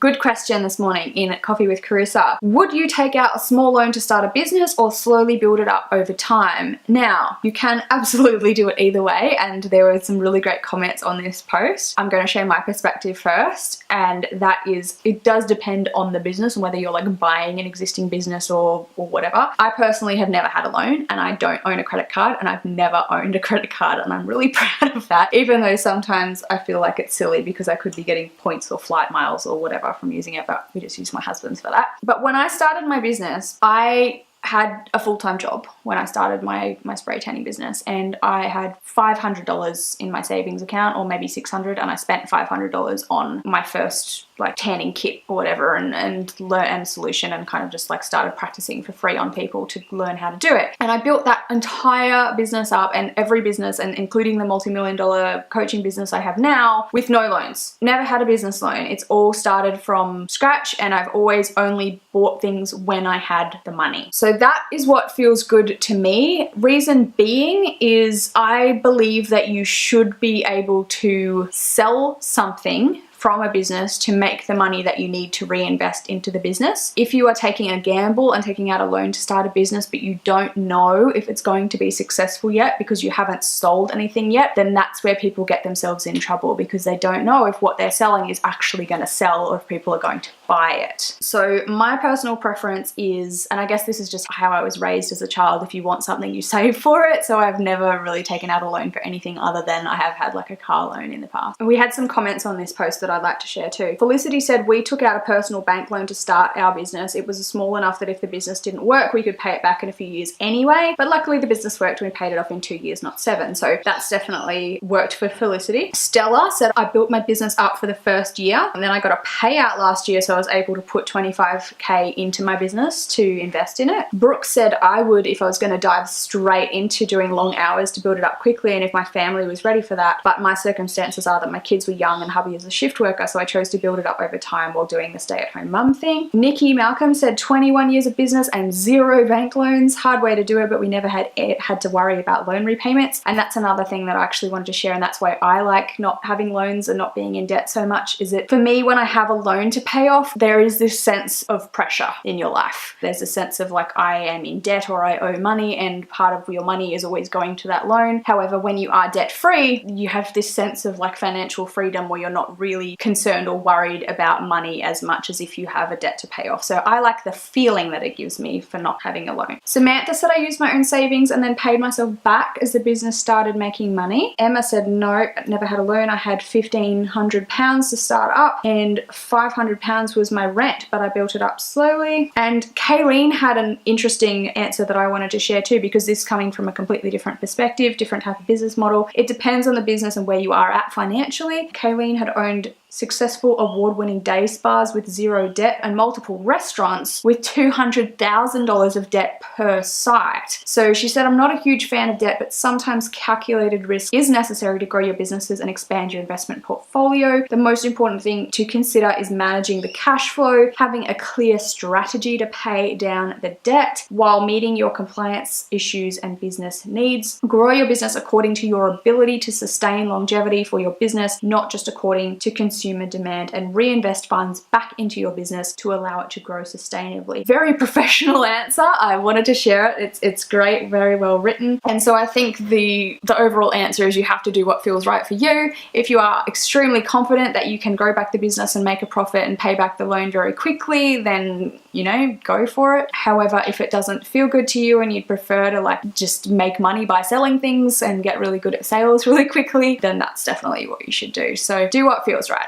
Good question this morning in Coffee with Carissa. Would you take out a small loan to start a business or slowly build it up over time? Now, you can absolutely do it either way, and there were some really great comments on this post. I'm going to share my perspective first, and that is, it does depend on the business and whether you're like buying an existing business or whatever. I personally have never had a loan, and I don't own a credit card, and I've never owned a credit card, and I'm really proud of that, even though sometimes I feel like it's silly because I could be getting points or flight miles or whatever from using it, but we just use my husband's for that. But when I started my business, I had a full-time job when I started my spray tanning business, and I had $500 in my savings account, or maybe $600, and I spent $500 on my first like tanning kit or whatever, and learn a solution, and kind of just like started practicing for free on people to learn how to do it. And I built that entire business up, and every business, and including the multi-million-dollar coaching business I have now, with no loans. Never had a business loan. It's all started from scratch, and I've always only bought things when I had the money. So that is what feels good to me. Reason being is I believe that you should be able to sell something from a business to make the money that you need to reinvest into the business. If you are taking a gamble and taking out a loan to start a business, but you don't know if it's going to be successful yet because you haven't sold anything yet, then that's where people get themselves in trouble, because they don't know if what they're selling is actually going to sell or if people are going to buy it. So my personal preference is, and I guess this is just how I was raised as a child, if you want something, you save for it. So I've never really taken out a loan for anything other than I have had like a car loan in the past. And we had some comments on this post that I'd like to share too. Felicity said, we took out a personal bank loan to start our business. It was small enough that if the business didn't work, we could pay it back in a few years anyway. But luckily the business worked and we paid it off in 2 years, not 7. So that's definitely worked for Felicity. Stella said, I built my business up for the first year, and then I got a payout last year, so I was able to put 25K into my business to invest in it. Brooke said, I would if I was going to dive straight into doing long hours to build it up quickly, and if my family was ready for that. But my circumstances are that my kids were young and hubby is a shift worker, so I chose to build it up over time while doing the stay-at-home mum thing. Nikki Malcolm said 21 years of business and 0 bank loans. Hard way to do it, but we never had to worry about loan repayments. And that's another thing that I actually wanted to share, and that's why I like not having loans and not being in debt so much, is that for me, when I have a loan to pay off, there is this sense of pressure in your life. There's a sense of like, I am in debt or I owe money, and part of your money is always going to that loan. However, when you are debt free, you have this sense of like financial freedom where you're not really concerned or worried about money as much as if you have a debt to pay off. So I like the feeling that it gives me for not having a loan. Samantha said, I used my own savings and then paid myself back as the business started making money. Emma said, no, never had a loan. I had £1,500 to start up, and £500 was my rent, but I built it up slowly. And Kayleen had an interesting answer that I wanted to share too, because this coming from a completely different perspective, different type of business model. It depends on the business and where you are at financially. Kayleen had owned successful award-winning day spas with 0 debt and multiple restaurants with $200,000 of debt per site. So she said, I'm not a huge fan of debt, but sometimes calculated risk is necessary to grow your businesses and expand your investment portfolio. The most important thing to consider is managing the cash flow, having a clear strategy to pay down the debt while meeting your compliance issues and business needs. Grow your business according to your ability to sustain longevity for your business, not just according to consumer demand, and reinvest funds back into your business to allow it to grow sustainably. Very professional answer. I wanted to share it. It's great, very well written. And so I think the overall answer is you have to do what feels right for you. If you are extremely confident that you can grow back the business and make a profit and pay back the loan very quickly, then, you know, go for it. However, if it doesn't feel good to you and you'd prefer to like just make money by selling things and get really good at sales really quickly, then that's definitely what you should do. So do what feels right.